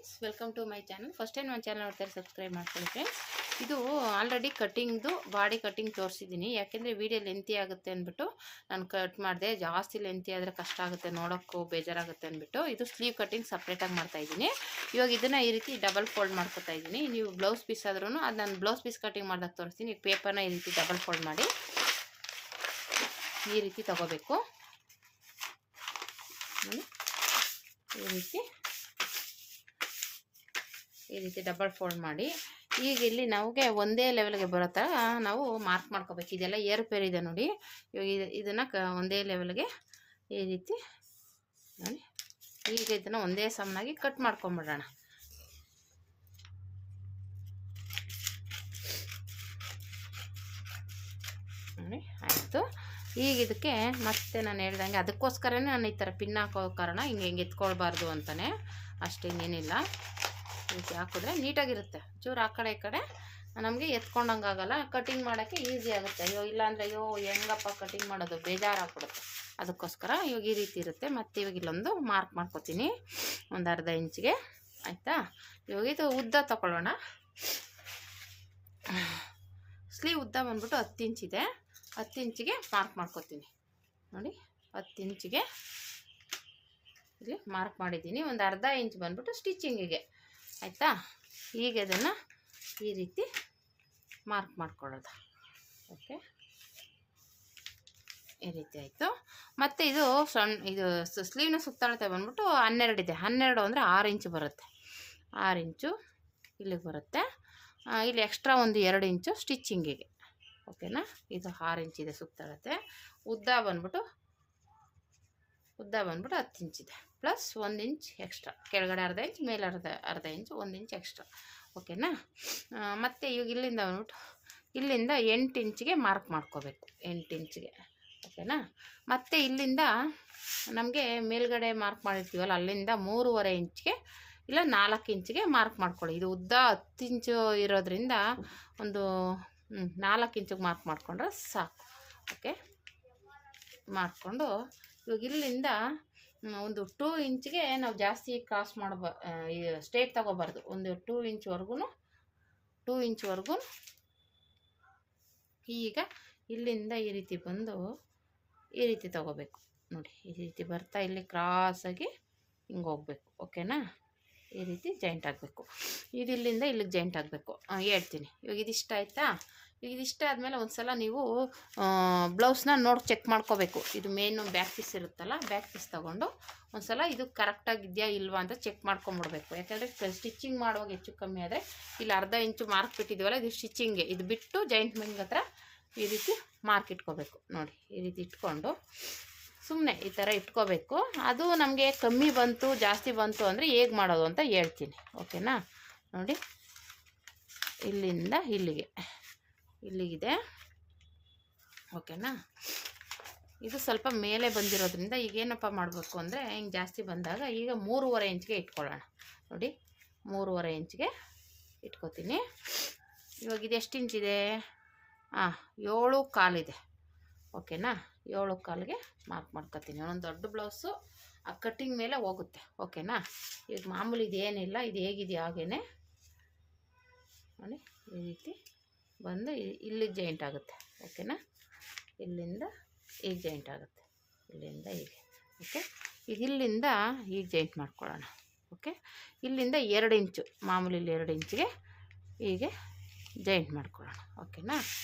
Friends, welcome to my channel. First time ನನ್ನ channel ನೋಡ್ತಾರೆ subscribe ಮಾಡ್ಕೊಳ್ಳಿ ಫ್ರೆಂಡ್ಸ್. ಇದು ಆಲ್ರೆಡಿ ಕಟ್ಟಿಂಗ್ದು ಬಾಡಿ ಕಟ್ಟಿಂಗ್ ತೋರಿಸಿದ್ದೀನಿ. ಯಾಕೆಂದರೆ ವಿಡಿಯೋ ಲೆಂತಿ ಆಗುತ್ತೆ ಅಂದ್ಬಿಟ್ಟು ನಾನು ಕಟ್ ಮಾಡಿದೆ. ಜಾಸ್ತಿ ಲೆಂತಿ ಆದರೆ ಕಷ್ಟ ಆಗುತ್ತೆ, ನೋಡೋಕ್ಕೂ ಬೇಜಾರಾಗುತ್ತೆ ಅಂದ್ಬಿಟ್ಟು ಇದು ಸ್ಲೀವ್ ಕಟ್ಟಿಂಗ್ ಸಪ್ರೇಟಾಗಿ ಮಾಡ್ತಾಯಿದ್ದೀನಿ. ಇವಾಗ ಇದನ್ನು ಈ ರೀತಿ ಡಬಲ್ ಫೋಲ್ಡ್ ಮಾಡ್ಕೊತಾ ಇದ್ದೀನಿ. ನೀವು ಬ್ಲೌಸ್ ಪೀಸ್ ಆದ್ರೂ ಅದು ನಾನು ಬ್ಲೌಸ್ ಪೀಸ್ ಕಟ್ಟಿಂಗ್ ಮಾಡಿದಾಗ ತೋರಿಸ್ತೀನಿ. ಈಗ ಪೇಪರ್ನ ಈ ರೀತಿ ಡಬಲ್ ಫೋಲ್ಡ್ ಮಾಡಿ ಈ ರೀತಿ ತಗೋಬೇಕು. ಈ ರೀತಿ ಡಬಲ್ ಫೋಲ್ಡ್ ಮಾಡಿ ಈಗ ಇಲ್ಲಿ ನಮಗೆ ಒಂದೇ ಲೆವೆಲ್ಗೆ ಬರೋ ಥರ ನಾವು ಮಾರ್ಕ್ ಮಾಡ್ಕೋಬೇಕು. ಇದೆಲ್ಲ ಏರುಪೇರು ಇದೆ ನೋಡಿ. ಇವಾಗ ಇದನ್ನು ಒಂದೇ ಲೆವೆಲ್ಗೆ ಈ ರೀತಿ ನೋಡಿ. ಈಗ ಇದನ್ನು ಒಂದೇ ಸಮನಾಗಿ ಕಟ್ ಮಾಡ್ಕೊಂಬಿಡೋಣ. ನೋಡಿ ಆಯಿತು. ಈಗ ಇದಕ್ಕೆ ಮತ್ತೆ ನಾನು ಹೇಳ್ದಂಗೆ ಅದಕ್ಕೋಸ್ಕರನೇ ನಾನು ಈ ಥರ ಪಿನ್ ಹಾಕೋ ಕಾರಣ ಹಿಂಗೆ ಎತ್ಕೊಳ್ಬಾರ್ದು ಅಂತಲೇ, ಅಷ್ಟೇನೇನಿಲ್ಲ. ರೀತಿ ಹಾಕಿದ್ರೆ ನೀಟಾಗಿರುತ್ತೆ. ಚೂರು ಆ ಕಡೆ ಈ ಕಡೆ ನಮಗೆ ಎತ್ಕೊಂಡಂಗೆ ಆಗಲ್ಲ, ಕಟಿಂಗ್ ಮಾಡೋಕ್ಕೆ ಈಸಿ ಆಗುತ್ತೆ. ಅಯ್ಯೋ ಇಲ್ಲಾಂದರೆ ಅಯ್ಯೋ ಹೆಂಗಪ್ಪ ಕಟಿಂಗ್ ಮಾಡೋದು ಬೇಜಾರಾಗ್ಬಿಡುತ್ತೆ. ಅದಕ್ಕೋಸ್ಕರ ಇವಾಗ ಈ ರೀತಿ ಇರುತ್ತೆ. ಮತ್ತು ಇವಾಗ ಇಲ್ಲೊಂದು ಮಾರ್ಕ್ ಮಾಡ್ಕೊತೀನಿ ಒಂದು ಅರ್ಧ ಇಂಚಿಗೆ, ಆಯಿತಾ. ಇವಾಗ ಇದು ಉದ್ದ ತಗೊಳ್ಳೋಣ. ಸ್ಲೀವ್ ಉದ್ದ ಬಂದ್ಬಿಟ್ಟು 10 ಇಂಚಿದೆ. 10 ಇಂಚಿಗೆ ಮಾರ್ಕ್ ಮಾಡ್ಕೊತೀನಿ ನೋಡಿ. 10 ಇಂಚಿಗೆ ಇಲ್ಲಿ ಮಾರ್ಕ್ ಮಾಡಿದ್ದೀನಿ. ಒಂದು ಅರ್ಧ ಇಂಚ್ ಬಂದ್ಬಿಟ್ಟು ಸ್ಟಿಚಿಂಗಿಗೆ, ಆಯಿತಾ. ಈಗ ಅದನ್ನು ಈ ರೀತಿ ಮಾರ್ಕ್ ಮಾಡ್ಕೊಳ್ಳೋದು. ಓಕೆ, ಈ ರೀತಿ ಆಯಿತು. ಮತ್ತು ಇದು ಇದು ಸ್ಲೀವ್ನ ಸುತ್ತಳತೆ ಬಂದ್ಬಿಟ್ಟು 12 ಇದೆ. 12 ಅಂದರೆ 6 ಇಂಚು ಬರುತ್ತೆ. 6 ಇಂಚು ಇಲ್ಲಿಗೆ ಬರುತ್ತೆ. ಇಲ್ಲಿ ಎಕ್ಸ್ಟ್ರಾ ಒಂದು 2 ಇಂಚು ಸ್ಟಿಚಿಂಗಿಗೆ, ಓಕೆನಾ. ಇದು 6 ಇಂಚಿದೆ ಸುತ್ತಳತೆ. ಉದ್ದ ಬಂದ್ಬಿಟ್ಟು 10 ಇಂಚಿದೆ, ಪ್ಲಸ್ 1 ಇಂಚ್ ಎಕ್ಸ್ಟ್ರಾ. ಕೆಳಗಡೆ ಅರ್ಧ ಇಂಚ್, ಮೇಲೆ ಅರ್ಧ ಇಂಚು, 1 ಇಂಚ್ ಎಕ್ಸ್ಟ್ರಾ, ಓಕೆನಾ. ಮತ್ತು ಇವಾಗ ಇಲ್ಲಿಂದ ಬಂದ್ಬಿಟ್ಟು ಇಲ್ಲಿಂದ 8 ಇಂಚಿಗೆ ಮಾರ್ಕ್ ಮಾಡ್ಕೋಬೇಕು. 8 ಇಂಚಿಗೆ, ಓಕೆನಾ. ಮತ್ತು ಇಲ್ಲಿಂದ ನಮಗೆ ಮೇಲ್ಗಡೆ ಮಾರ್ಕ್ ಮಾಡಿರ್ತೀವಲ್ಲ, ಅಲ್ಲಿಂದ 3.5 ಇಂಚಿಗೆ ಇಲ್ಲ 4 ಇಂಚಿಗೆ ಮಾರ್ಕ್ ಮಾಡ್ಕೊಳ್ಳಿ. ಇದು ಉದ್ದ 10 ಇಂಚು ಇರೋದ್ರಿಂದ ಒಂದು 4 ಇಂಚಿಗೆ ಮಾರ್ಕ್ ಮಾಡಿಕೊಂಡ್ರೆ ಸಾಕು. ಓಕೆ, ಮಾಡಿಕೊಂಡು ಇವಾಗ ಇಲ್ಲಿಂದ ಒಂದು 2 ಇಂಚಿಗೆ ನಾವು ಜಾಸ್ತಿ ಕ್ರಾಸ್ ಸ್ಟ್ರೇಟ್ ತಗೋಬಾರ್ದು. ಒಂದು 2 ಇಂಚ್ವರೆಗೂ ಈಗ ಇಲ್ಲಿಂದ ಈ ರೀತಿ ಬಂದು ಈ ರೀತಿ ತಗೋಬೇಕು ನೋಡಿ. ಈ ರೀತಿ ಬರ್ತಾ ಇಲ್ಲಿ ಕ್ರಾಸಾಗಿ ಹಿಂಗೆ ಹೋಗ್ಬೇಕು, ಓಕೆನಾ. ಈ ರೀತಿ ಜಾಯಿಂಟ್ ಆಗಬೇಕು. ಇದು ಇಲ್ಲಿಂದ ಇಲ್ಲಿಗೆ ಜಾಯಿಂಟ್ ಆಗಬೇಕು. ಹೇಳ್ತೀನಿ. ಇವಾಗ ಇದಿಷ್ಟ ಆಯಿತಾ. ಈಗ ಇದಿಷ್ಟ ಆದಮೇಲೆ ಒಂದು ಸಲ ನೀವು ಬ್ಲೌಸ್ನ ನೋಡಿ ಚೆಕ್ ಮಾಡ್ಕೋಬೇಕು. ಇದು ಮೇನು ಬ್ಯಾಕ್ ಪೀಸ್ ಇರುತ್ತಲ್ಲ, ಬ್ಯಾಕ್ ಪೀಸ್ ತೊಗೊಂಡು ಒಂದು ಸಲ ಇದು ಕರೆಕ್ಟಾಗಿದೆಯಾ ಇಲ್ವಾ ಅಂತ ಚೆಕ್ ಮಾಡ್ಕೊಂಬಿಡ್ಬೇಕು. ಯಾಕೆಂದರೆ ಸ್ಟಿಚಿಂಗ್ ಮಾಡುವಾಗ ಹೆಚ್ಚು ಕಮ್ಮಿ ಆದರೆ ಇಲ್ಲಿ ಅರ್ಧ ಇಂಚು ಮಾರ್ಕ್ ಬಿಟ್ಟಿದ್ದೀವಲ್ಲ, ಇದು ಸ್ಟಿಚಿಂಗ್ಗೆ. ಇದು ಬಿಟ್ಟು ಜಾಯಿಂಟ್ ಮೆಂಗ್ ಹತ್ರ ಈ ರೀತಿ ಮಾರ್ಕ್ ಇಟ್ಕೋಬೇಕು ನೋಡಿ. ಈ ರೀತಿ ಇಟ್ಕೊಂಡು ಸುಮ್ಮನೆ ಈ ಥರ ಇಟ್ಕೋಬೇಕು. ಅದು ನಮಗೆ ಕಮ್ಮಿ ಬಂತು ಜಾಸ್ತಿ ಬಂತು ಅಂದರೆ ಹೇಗೆ ಮಾಡೋದು ಅಂತ ಹೇಳ್ತೀನಿ, ಓಕೆನಾ. ನೋಡಿ ಇಲ್ಲಿಂದ ಇಲ್ಲಿಗಿದೆ, ಓಕೆನಾ. ಇದು ಸ್ವಲ್ಪ ಮೇಲೆ ಬಂದಿರೋದ್ರಿಂದ ಈಗೇನಪ್ಪ ಮಾಡಬೇಕು ಅಂದರೆ ಹಿಂಗೆ ಜಾಸ್ತಿ ಬಂದಾಗ ಈಗ 3.5 ಇಂಚಿಗೆ ಇಟ್ಕೊಳ್ಳೋಣ ನೋಡಿ. 3.5 ಇಂಚಿಗೆ ಇಟ್ಕೋತೀನಿ. ಇವಾಗ ಇದು ಎಷ್ಟು ಇಂಚಿದೆ? 7.25 ಇದೆ, ಓಕೆನಾ. 7.25ಗೆ ಮಾರ್ಕ್ ಮಾಡ್ಕೊತೀನಿ. ಒಂದೊಂದು ದೊಡ್ಡ ಬ್ಲೌಸು ಆ ಕಟ್ಟಿಂಗ್ ಮೇಲೆ ಹೋಗುತ್ತೆ, ಓಕೆನಾ. ಈಗ ಮಾಮೂಲಿ ಇದೇನಿಲ್ಲ, ಇದು ಹೇಗಿದೆಯೋ ಹಾಗೇ ನೋಡಿ. ಈ ರೀತಿ ಬಂದು ಇಲ್ಲಿಗೆ ಜಾಯಿಂಟ್ ಆಗುತ್ತೆ, ಓಕೆನಾ. ಇಲ್ಲಿಂದ ಈಗ ಜಾಯಿಂಟ್ ಆಗುತ್ತೆ, ಇಲ್ಲಿಂದ ಹೀಗೆ, ಓಕೆ. ಇಲ್ಲಿಂದ ಈಗ ಜಾಯಿಂಟ್ ಮಾಡ್ಕೊಳ್ಳೋಣ, ಓಕೆ. ಇಲ್ಲಿಂದ 2 ಇಂಚು ಮಾಮೂಲಿ 2 ಇಂಚಿಗೆ ಹೀಗೆ ಜಾಯಿಂಟ್ ಮಾಡ್ಕೊಳ್ಳೋಣ, ಓಕೆನಾ.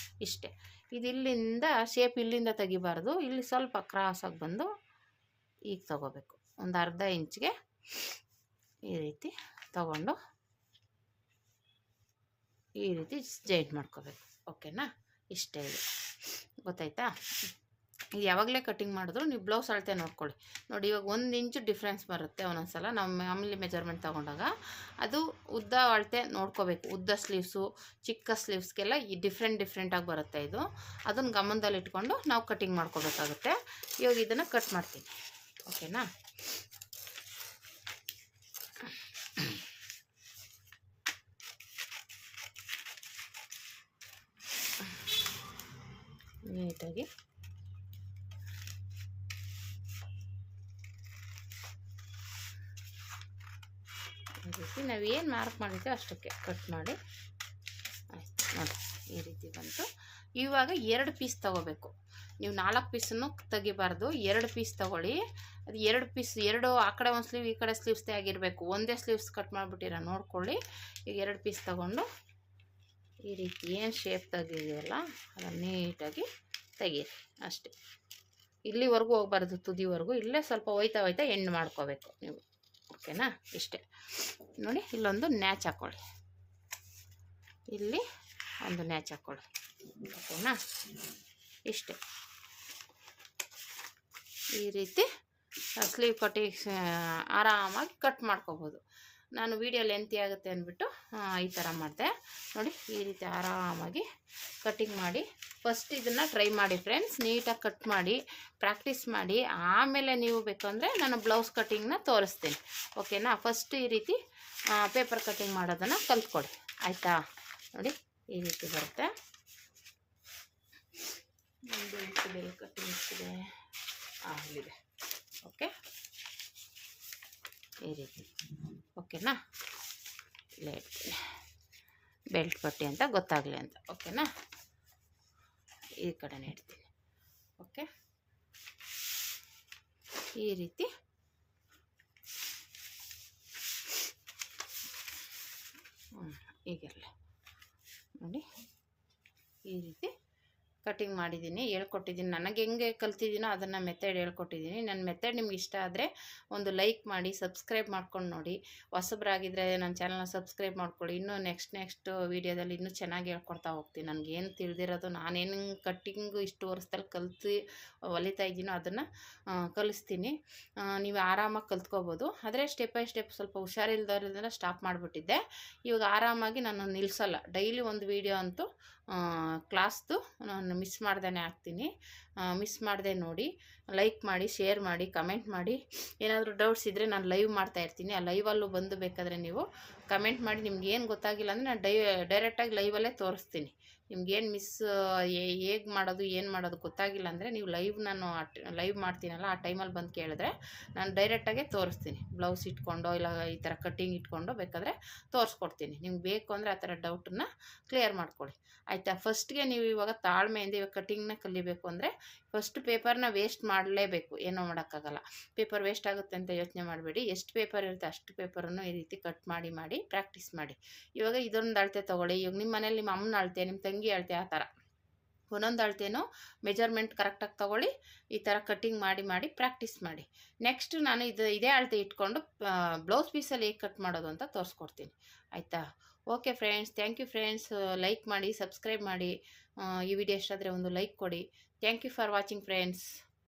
ಇಷ್ಟೇ. ಇಲ್ಲಿಂದ ಶೇಪ್ ಇಲ್ಲಿಂದ ತೆಗಿಬಾರ್ದು. ಇಲ್ಲಿ ಸ್ವಲ್ಪ ಕ್ರಾಸಾಗಿ ಬಂದು ಈಗ ತಗೋಬೇಕು. ಒಂದು ಅರ್ಧ ಇಂಚಿಗೆ ಈ ರೀತಿ ತಗೊಂಡು ಈ ರೀತಿ ಜಾಯಿಂಟ್ ಮಾಡ್ಕೋಬೇಕು, ಓಕೆನಾ. ಇಷ್ಟೇ ಇದೆ, ಗೊತ್ತಾಯ್ತಾ. ಇದು ಯಾವಾಗಲೇ ಕಟ್ಟಿಂಗ್ ಮಾಡಿದ್ರು ನೀವು ಬ್ಲೌಸ್ ಅಳತೆ ನೋಡ್ಕೊಳ್ಳಿ ನೋಡಿ. ಇವಾಗ 1 ಇಂಚು ಡಿಫ್ರೆನ್ಸ್ ಬರುತ್ತೆ ಒಂದೊಂದು ಸಲ ನಾವು ಮಾಮೂಲಿ ಮೆಜರ್ಮೆಂಟ್ ತೊಗೊಂಡಾಗ. ಅದು ಉದ್ದ ಅಳತೆ ನೋಡ್ಕೋಬೇಕು. ಉದ್ದ ಸ್ಲೀವ್ಸು ಚಿಕ್ಕ ಸ್ಲೀವ್ಸ್ಗೆಲ್ಲ ಈ ಡಿಫ್ರೆಂಟಾಗಿ ಬರುತ್ತೆ. ಇದು ಅದನ್ನು ಗಮನದಲ್ಲಿ ಇಟ್ಕೊಂಡು ನಾವು ಕಟ್ಟಿಂಗ್ ಮಾಡ್ಕೋಬೇಕಾಗುತ್ತೆ. ಇವಾಗ ಇದನ್ನು ಕಟ್ ಮಾಡ್ತೀನಿ, ಓಕೆನಾ. ನೀಟಾಗಿ ಈ ರೀತಿ ನಾವೇನು ಮಾರ್ಕ್ ಮಾಡಿದ್ವಿ ಅಷ್ಟಕ್ಕೆ ಕಟ್ ಮಾಡಿ ಆಯ್ತು ನೋಡಿ ಈ ರೀತಿ ಬಂತು. ಇವಾಗ 2 ಪೀಸ್ ತೊಗೋಬೇಕು. ನೀವು 4 ಪೀಸನ್ನು ತೆಗಿಬಾರ್ದು, 2 ಪೀಸ್ ತೊಗೊಳ್ಳಿ. ಅದು 2 ಪೀಸ್, 2 ಆ ಕಡೆ ಒಂದು ಸ್ಲೀವ್ ಈ ಕಡೆ ಸ್ಲೀವ್ಸ್ದೇ ಆಗಿರಬೇಕು. ಒಂದೇ ಸ್ಲೀವ್ಸ್ ಕಟ್ ಮಾಡಿಬಿಟ್ಟಿರ ನೋಡ್ಕೊಳ್ಳಿ. ಈಗ 2 ಪೀಸ್ ತೊಗೊಂಡು ಈ ರೀತಿ ಏನು ಶೇಪ್ ತೆಗಿದೆಯಲ್ಲ ಅದನ್ನು ನೀಟಾಗಿ ತೆಗೀರಿ ಅಷ್ಟೇ. ಇಲ್ಲಿವರೆಗೂ ಹೋಗ್ಬಾರ್ದು, ತುದಿವರೆಗೂ. ಇಲ್ಲೇ ಸ್ವಲ್ಪ ಹೋಯ್ತಾ ಹೋಯ್ತಾ ಎಂಡ್ ಮಾಡ್ಕೋಬೇಕು ನೀವು. ಓಕೆನಾ? ಇಷ್ಟೇ ನೋಡಿ. ಇಲ್ಲೊಂದು ನ್ಯಾಚ್ ಹಾಕ್ಕೊಳ್ಳಿ, ಇಲ್ಲಿ ಒಂದು ನ್ಯಾಚ್ ಹಾಕ್ಕೊಳ್ಳಿ. ಓಕೆನಾ? ಇಷ್ಟೇ. ಈ ರೀತಿ ಸ್ಲೀವ್ ಕಟಿಂಗ್ ಆರಾಮಾಗಿ ಕಟ್ ಮಾಡ್ಕೋಬೋದು. ನಾನು ವಿಡಿಯೋ ಲೆಂತಿ ಆಗುತ್ತೆ ಅಂದ್ಬಿಟ್ಟು ಈ ಥರ ಮಾಡಿದೆ ನೋಡಿ. ಈ ರೀತಿ ಆರಾಮಾಗಿ ಕಟಿಂಗ್ ಮಾಡಿ ಫಸ್ಟ್ ಇದನ್ನು ಟ್ರೈ ಮಾಡಿ ಫ್ರೆಂಡ್ಸ್. ನೀಟಾಗಿ ಕಟ್ ಮಾಡಿ ಪ್ರಾಕ್ಟೀಸ್ ಮಾಡಿ, ಆಮೇಲೆ ನೀವು ಬೇಕಂದರೆ ನಾನು ಬ್ಲೌಸ್ ಕಟ್ಟಿಂಗ್ನ ತೋರಿಸ್ತೀನಿ. ಓಕೆನಾ? ಫಸ್ಟ್ ಈ ರೀತಿ ಪೇಪರ್ ಕಟ್ಟಿಂಗ್ ಮಾಡೋದನ್ನು ಕಲ್ತ್ಕೊಡಿ ಆಯಿತಾ? ನೋಡಿ ಈ ರೀತಿ ಬರುತ್ತೆ. ಬೆಲ್ ಕಟ್ಟಿಂಗ್ಸ್ ಇದೆ, ಇಲ್ಲಿದೆ. ಓಕೆ, ಈ ರೀತಿ. ಓಕೆನಾ? ಇಲ್ಲೇ ಇಡ್ತೀನಿ, ಬೆಲ್ಟ್ ಪಟ್ಟಿ ಅಂತ ಗೊತ್ತಾಗಲಿ ಅಂತ. ಓಕೆನಾ? ಈ ಕಡೆನೇ ಇಡ್ತೀನಿ. ಓಕೆ, ಈ ರೀತಿ ಹೀಗಿರಲಿ ನೋಡಿ. ಈ ರೀತಿ ಕಟಿಂಗ್ ಮಾಡಿದ್ದೀನಿ, ಹೇಳ್ಕೊಟ್ಟಿದ್ದೀನಿ. ನನಗೆ ಹೆಂಗೆ ಕಲ್ತಿದ್ದೀನೋ ಅದನ್ನು ಮೆಥಡ್ ಹೇಳ್ಕೊಟ್ಟಿದ್ದೀನಿ. ನನ್ನ ಮೆಥಡ್ ನಿಮ್ಗೆ ಇಷ್ಟ ಆದರೆ ಒಂದು ಲೈಕ್ ಮಾಡಿ, ಸಬ್ಸ್ಕ್ರೈಬ್ ಮಾಡ್ಕೊಂಡು ನೋಡಿ. ಹೊಸಬ್ರಾಗಿದ್ದರೆ ನನ್ನ ಚಾನಲ್ನ ಸಬ್ಸ್ಕ್ರೈಬ್ ಮಾಡ್ಕೊಳ್ಳಿ. ಇನ್ನೂ ನೆಕ್ಸ್ಟ್ ವೀಡಿಯೋದಲ್ಲಿ ಇನ್ನೂ ಚೆನ್ನಾಗಿ ಹೇಳ್ಕೊಡ್ತಾ ಹೋಗ್ತೀನಿ. ನನಗೇನು ತಿಳಿದಿರೋದು, ನಾನೇನು ಕಟ್ಟಿಂಗು ಇಷ್ಟು ವರ್ಷದಲ್ಲಿ ಕಲ್ತು ಹೊಲಿತಾ ಇದ್ದೀನೋ ಅದನ್ನು ಕಲಿಸ್ತೀನಿ. ನೀವು ಆರಾಮಾಗಿ ಕಲ್ತ್ಕೋಬೋದು. ಆದರೆ ಸ್ಟೆಪ್ ಬೈ ಸ್ಟೆಪ್ ಸ್ವಲ್ಪ ಹುಷಾರಿಲ್ದವ್ರನ್ನೆಲ್ಲ ಸ್ಟಾಪ್ ಮಾಡಿಬಿಟ್ಟಿದ್ದೆ. ಇವಾಗ ಆರಾಮಾಗಿ ನಾನು ನಿಲ್ಲಿಸಲ್ಲ. ಡೈಲಿ ಒಂದು ವೀಡಿಯೋ ಅಂತೂ ಕ್ಲಾಸ್ದು ನಾನು ಮಿಸ್ ಮಾಡ್ದೇ ಹಾಕ್ತೀನಿ. ಮಿಸ್ ಮಾಡದೆ ನೋಡಿ, ಲೈಕ್ ಮಾಡಿ, ಶೇರ್ ಮಾಡಿ, ಕಮೆಂಟ್ ಮಾಡಿ. ಏನಾದರೂ ಡೌಟ್ಸ್ ಇದ್ದರೆ ನಾನು ಲೈವ್ ಮಾಡ್ತಾಯಿರ್ತೀನಿ. ಆ ಲೈವಲ್ಲೂ ಬಂದು ಬೇಕಾದರೆ ನೀವು ಕಮೆಂಟ್ ಮಾಡಿ. ನಿಮ್ಗೆ ಏನು ಗೊತ್ತಾಗಿಲ್ಲ ಅಂದರೆ ನಾನು ಡೈರೆಕ್ಟಾಗಿ ಲೈವಲ್ಲೇ ತೋರಿಸ್ತೀನಿ. ನಿಮ್ಗೇನು ಹೇಗೆ ಮಾಡೋದು, ಏನು ಮಾಡೋದು ಗೊತ್ತಾಗಿಲ್ಲ ಅಂದರೆ ನೀವು ನಾನು ಲೈವ್ ಮಾಡ್ತೀನಲ್ಲ ಆ ಟೈಮಲ್ಲಿ ಬಂದು ಕೇಳಿದ್ರೆ ನಾನು ಡೈರೆಕ್ಟಾಗೆ ತೋರಿಸ್ತೀನಿ. ಬ್ಲೌಸ್ ಇಟ್ಕೊಂಡು ಇಲ್ಲ ಈ ಥರ ಕಟ್ಟಿಂಗ್ ಇಟ್ಕೊಂಡು ಬೇಕಾದರೆ ತೋರಿಸ್ಕೊಡ್ತೀನಿ. ನಿಮ್ಗೆ ಬೇಕು ಅಂದರೆ ಆ ಥರ ಡೌಟನ್ನ ಕ್ಲಿಯರ್ ಮಾಡ್ಕೊಳ್ಳಿ ಆಯಿತಾ? ಫಸ್ಟ್ಗೆ ನೀವು ಇವಾಗ ತಾಳ್ಮೆಯಿಂದ ಇವಾಗ ಕಟ್ಟಿಂಗ್ನ ಕಲಿಬೇಕು ಅಂದರೆ ಫಸ್ಟ್ ಪೇಪರ್ನ ವೇಸ್ಟ್ ಮಾಡಲೇಬೇಕು. ಏನೋ ಮಾಡೋಕ್ಕಾಗಲ್ಲ. ಪೇಪರ್ ವೇಸ್ಟ್ ಆಗುತ್ತೆ ಅಂತ ಯೋಚನೆ ಮಾಡಬೇಡಿ. ಎಷ್ಟು ಪೇಪರ್ ಇರುತ್ತೆ ಅಷ್ಟು ಪೇಪರನ್ನು ಈ ರೀತಿ ಕಟ್ ಮಾಡಿ ಪ್ರಾಕ್ಟೀಸ್ ಮಾಡಿ. ಇವಾಗ ಇದೊಂದು ಅಳತೆ ತೊಗೊಳ್ಳಿ. ಇವಾಗ ನಿಮ್ಮ ಮನೇಲಿ ನಿಮ್ಮ ಅಮ್ಮನ ಅಳತೆ, ನಿಮ್ಮ ತಂಗಿ ಅಳತೆ, ಆ ಥರ ಒಂದೊಂದು ಅಳತೆನೂ ಮೆಜರ್ಮೆಂಟ್ ಕರೆಕ್ಟಾಗಿ ತೊಗೊಳ್ಳಿ. ಈ ಥರ ಕಟ್ಟಿಂಗ್ ಮಾಡಿ ಪ್ರಾಕ್ಟೀಸ್ ಮಾಡಿ. ನೆಕ್ಸ್ಟ್ ನಾನು ಇದೇ ಅಳತೆ ಇಟ್ಕೊಂಡು ಬ್ಲೌಸ್ ಪೀಸಲ್ಲಿ ಹೇಗೆ ಕಟ್ ಮಾಡೋದು ಅಂತ ತೋರಿಸ್ಕೊಡ್ತೀನಿ ಆಯಿತಾ? Okay friends, thank you friends. Like ಮಾಡಿ, ಸಬ್ಸ್ಕ್ರೈಬ್ ಮಾಡಿ. ಈ ವಿಡಿಯೋ ಇಷ್ಟ ಆದರೆ ಒಂದು ಲೈಕ್ ಕೊಡಿ. Thank you for watching friends.